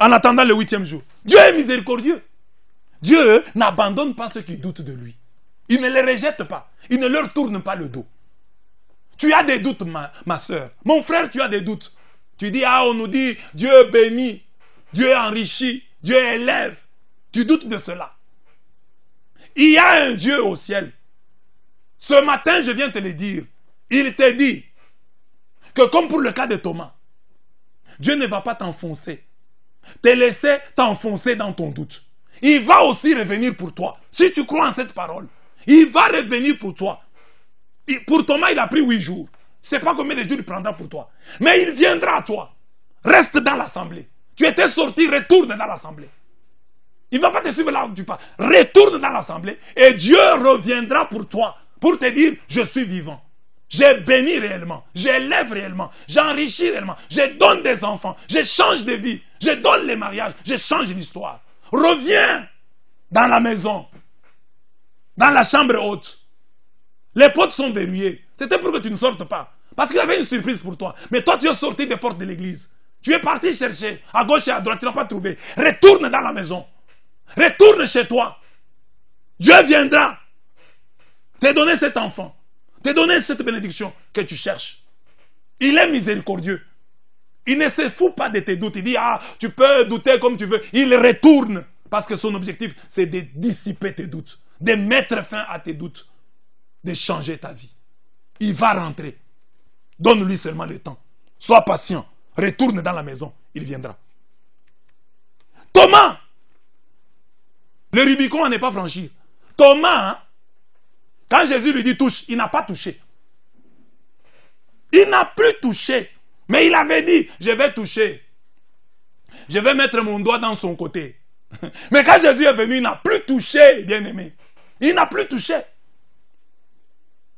En attendant le 8e jour. Dieu est miséricordieux. Dieu n'abandonne pas ceux qui doutent de lui. Il ne les rejette pas. Il ne leur tourne pas le dos. Tu as des doutes, ma soeur. Mon frère, tu as des doutes. Tu dis, ah, on nous dit, Dieu bénit, Dieu enrichit, Dieu élève. Tu doutes de cela. Il y a un Dieu au ciel. Ce matin, je viens te le dire. Il te dit que comme pour le cas de Thomas, Dieu ne va pas t'enfoncer. Te laisser t'enfoncer dans ton doute. Il va aussi revenir pour toi. Si tu crois en cette parole, il va revenir pour toi. Pour Thomas, il a pris 8 jours. Je ne sais pas combien de jours il prendra pour toi. Mais il viendra à toi. Reste dans l'assemblée. Tu étais sorti, retourne dans l'assemblée. Il ne va pas te suivre là où tu pars. Retourne dans l'assemblée et Dieu reviendra pour toi. Pour te dire, je suis vivant. J'ai béni réellement. J'élève réellement. J'enrichis réellement. Je donne des enfants. Je change de vie. Je donne les mariages. Je change l'histoire. Reviens dans la maison. Dans la chambre haute. Les portes sont verrouillées. C'était pour que tu ne sortes pas. Parce qu'il y avait une surprise pour toi. Mais toi, tu es sorti des portes de l'église. Tu es parti chercher à gauche et à droite. Tu n'as pas trouvé. Retourne dans la maison. Retourne chez toi. Dieu viendra te donner cet enfant. Te donner cette bénédiction que tu cherches. Il est miséricordieux. Il ne se fout pas de tes doutes. Il dit, ah, tu peux douter comme tu veux. Il retourne. Parce que son objectif, c'est de dissiper tes doutes. De mettre fin à tes doutes. De changer ta vie. Il va rentrer. Donne-lui seulement le temps. Sois patient. Retourne dans la maison. Il viendra. Thomas, le Rubicon n'est pas franchi. Thomas, hein, quand Jésus lui dit touche, il n'a pas touché. Il n'a plus touché. Mais il avait dit, je vais toucher. Je vais mettre mon doigt dans son côté. Mais quand Jésus est venu, il n'a plus touché, bien-aimé. Il n'a plus touché.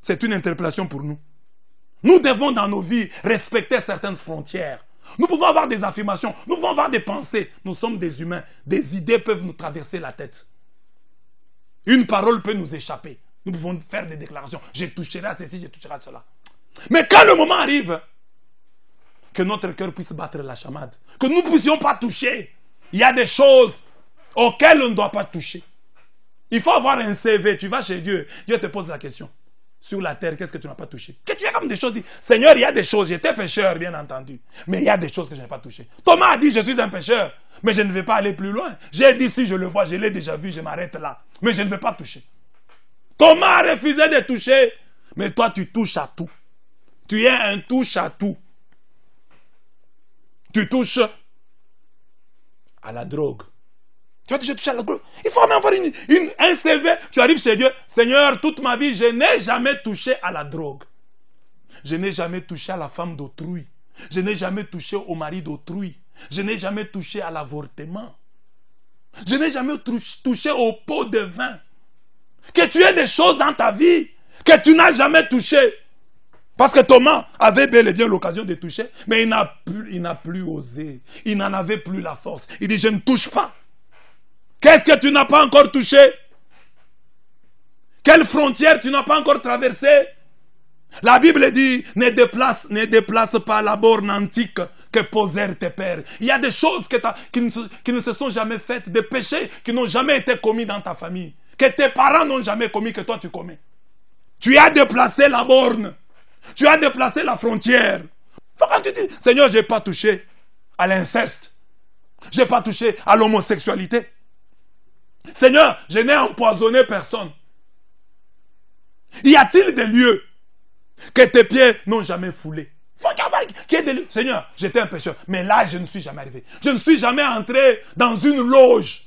C'est une interpellation pour nous. Nous devons dans nos vies respecter certaines frontières. Nous pouvons avoir des affirmations, nous pouvons avoir des pensées. Nous sommes des humains. Des idées peuvent nous traverser la tête. Une parole peut nous échapper. Nous pouvons faire des déclarations. Je toucherai à ceci, je toucherai à cela. Mais quand le moment arrive, que notre cœur puisse battre la chamade, que nous ne puissions pas toucher. Il y a des choses auxquelles on ne doit pas toucher. Il faut avoir un CV. Tu vas chez Dieu. Dieu te pose la question. Sur la terre, qu'est-ce que tu n'as pas touché? Que tu as comme des choses. Seigneur, il y a des choses. J'étais pécheur, bien entendu. Mais il y a des choses que je n'ai pas touchées. Thomas a dit, je suis un pécheur. Mais je ne vais pas aller plus loin. J'ai dit, si je le vois, je l'ai déjà vu, je m'arrête là. Mais je ne vais pas toucher. Thomas a refusé de toucher. Mais toi, tu touches à tout. Tu es un touche à tout. Tu touches à la drogue. Tu vas dire, je touche à la drogue. Il faut même avoir un CV. Tu arrives chez Dieu. Seigneur, toute ma vie, je n'ai jamais touché à la drogue. Je n'ai jamais touché à la femme d'autrui. Je n'ai jamais touché au mari d'autrui. Je n'ai jamais touché à l'avortement. Je n'ai jamais touché au pot de vin. Que tu aies des choses dans ta vie que tu n'as jamais touché. Parce que Thomas avait bel et bien l'occasion de toucher, mais il n'a plus osé. Il n'en avait plus la force. Il dit, je ne touche pas. Qu'est-ce que tu n'as pas encore touché? Quelle frontière tu n'as pas encore traversée? La Bible dit, ne déplace pas la borne antique que posèrent tes pères. Il y a des choses qui ne se sont jamais faites, des péchés qui n'ont jamais été commis dans ta famille, que tes parents n'ont jamais commis, que toi tu commets. Tu as déplacé la borne. Tu as déplacé la frontière. Quand tu dis, Seigneur, je n'ai pas touché à l'inceste. Je n'ai pas touché à l'homosexualité. Seigneur, je n'ai empoisonné personne. Y a-t-il des lieux que tes pieds n'ont jamais foulés? Qu'il y ait des lieux. Seigneur, j'étais un pécheur, mais là, je ne suis jamais arrivé. Je ne suis jamais entré dans une loge.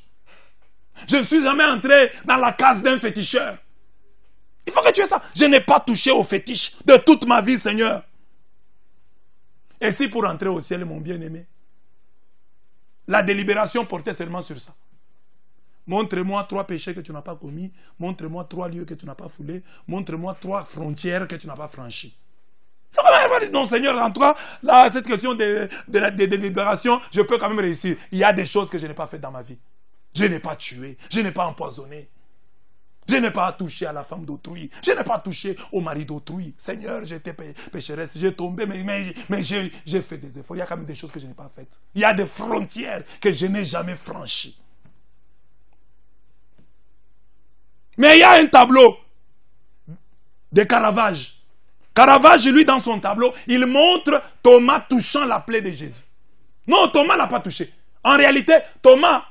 Je ne suis jamais entré dans la case d'un féticheur. Il faut que tu aies ça. Je n'ai pas touché au fétiche de toute ma vie, Seigneur. Et si pour entrer au ciel, mon bien-aimé, la délibération portait seulement sur ça. Montre-moi 3 péchés que tu n'as pas commis. Montre-moi 3 lieux que tu n'as pas foulés. Montre-moi 3 frontières que tu n'as pas franchies. Non, Seigneur, en toi, là, cette question de délibération, je peux quand même réussir. Il y a des choses que je n'ai pas faites dans ma vie. Je n'ai pas tué. Je n'ai pas empoisonné. Je n'ai pas touché à la femme d'autrui. Je n'ai pas touché au mari d'autrui. Seigneur, j'étais pécheresse, j'ai tombé, mais j'ai fait des efforts. Il y a quand même des choses que je n'ai pas faites. Il y a des frontières que je n'ai jamais franchies. Mais il y a un tableau de Caravage. Caravage, lui, dans son tableau, il montre Thomas touchant la plaie de Jésus. Non, Thomas n'a pas touché. En réalité, Thomas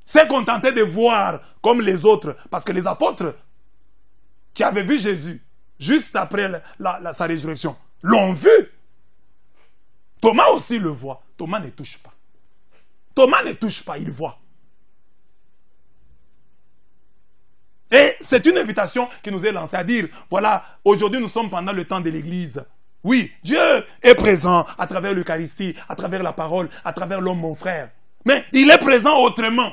s'est contenté de voir comme les autres, parce que les apôtres qui avaient vu Jésus juste après sa résurrection l'ont vu. Thomas aussi le voit. Thomas ne touche pas. Thomas ne touche pas, il voit. Et c'est une invitation qui nous est lancée à dire, voilà, aujourd'hui nous sommes pendant le temps de l'Église. Oui, Dieu est présent à travers l'Eucharistie, à travers la parole, à travers l'homme, mon frère. Mais il est présent autrement.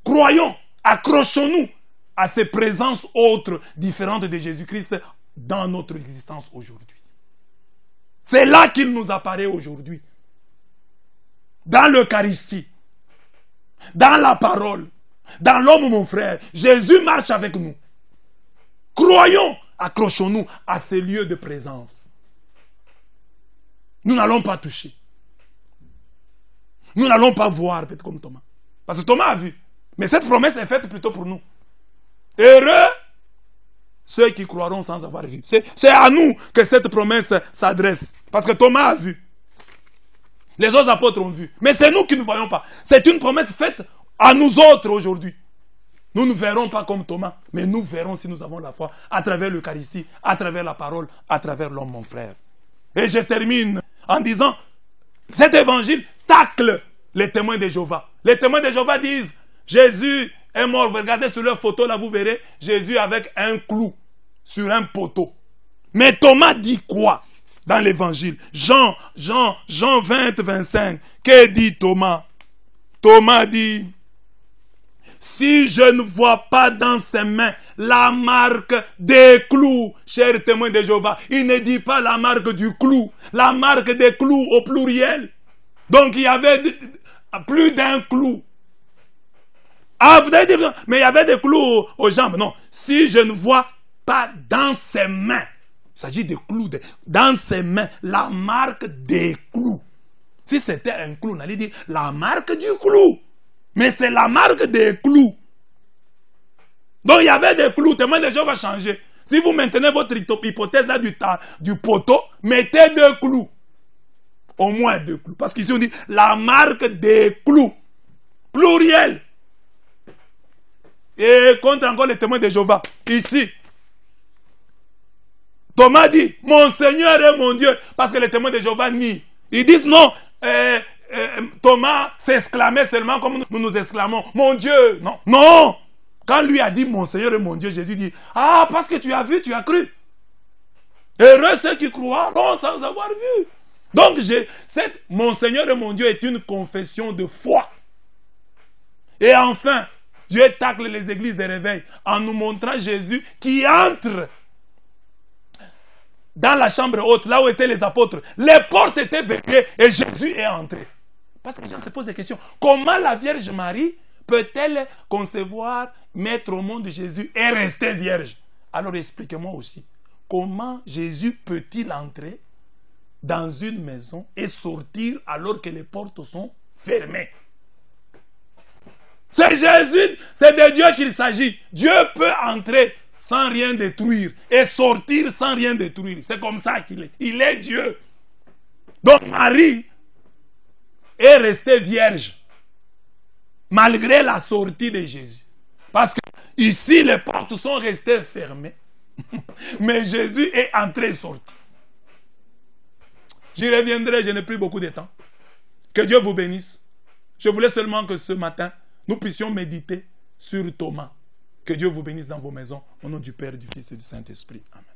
Croyons, accrochons-nous à ces présences autres, différentes de Jésus-Christ dans notre existence aujourd'hui. C'est là qu'il nous apparaît aujourd'hui. Dans l'Eucharistie, dans la parole, dans l'homme, mon frère, Jésus marche avec nous. Croyons, accrochons-nous à ces lieux de présence. Nous n'allons pas toucher. Nous n'allons pas voir, peut-être comme Thomas. Parce que Thomas a vu. Mais cette promesse est faite plutôt pour nous. Heureux ceux qui croiront sans avoir vu. C'est à nous que cette promesse s'adresse. Parce que Thomas a vu. Les autres apôtres ont vu. Mais c'est nous qui ne voyons pas. C'est une promesse faite à nous autres aujourd'hui. Nous ne verrons pas comme Thomas, mais nous verrons si nous avons la foi à travers l'Eucharistie, à travers la parole, à travers l'homme, mon frère. Et je termine en disant, cet évangile tacle les témoins de Jéhovah. Les témoins de Jéhovah disent, Jésus est mort. Regardez sur leur photo, là vous verrez, Jésus avec un clou sur un poteau. Mais Thomas dit quoi dans l'évangile? Jean 20, 25. Que dit Thomas? Thomas dit, si je ne vois pas dans ses mains la marque des clous, chers témoins de Jéhovah, il ne dit pas la marque du clou, la marque des clous au pluriel. Donc il y avait plus d'un clou. Ah, vous avez dit, mais il y avait des clous aux jambes. Non, si je ne vois pas dans ses mains, il s'agit de clous, dans ses mains, la marque des clous. Si c'était un clou, on allait dire la marque du clou. Mais c'est la marque des clous. Donc il y avait des clous. Témoin de Jéhovah va changer. Si vous maintenez votre hypothèse là du poteau, mettez 2 clous. Au moins 2 clous. Parce qu'ici on dit la marque des clous. Pluriel. Et contre encore les témoins de Jéhovah. Ici. Thomas dit, mon Seigneur et mon Dieu. Parce que les témoins de Jéhovah nient. Ils disent non. Thomas s'exclamait seulement comme nous nous exclamons. Mon Dieu. Non. Non. Quand lui a dit mon Seigneur et mon Dieu, Jésus dit, ah, parce que tu as vu, tu as cru. Heureux ceux qui croient sans avoir vu. Donc, mon Seigneur et mon Dieu est une confession de foi. Et enfin, Dieu tacle les églises de réveil en nous montrant Jésus qui entre dans la chambre haute, là où étaient les apôtres. Les portes étaient verrouillées et Jésus est entré. Parce que les gens se posent des questions. Comment la Vierge Marie peut-elle concevoir, mettre au monde Jésus et rester vierge? Alors expliquez-moi aussi, comment Jésus peut-il entrer dans une maison et sortir alors que les portes sont fermées? C'est Jésus, c'est de Dieu qu'il s'agit. Dieu peut entrer sans rien détruire et sortir sans rien détruire. C'est comme ça qu'il est. Il est Dieu. Donc Marie est restée vierge malgré la sortie de Jésus. Parce que ici les portes sont restées fermées. Mais Jésus est entré et sorti. J'y reviendrai, je n'ai plus beaucoup de temps. Que Dieu vous bénisse. Je voulais seulement que ce matin, nous puissions méditer sur Thomas. Que Dieu vous bénisse dans vos maisons. Au nom du Père, du Fils et du Saint-Esprit. Amen.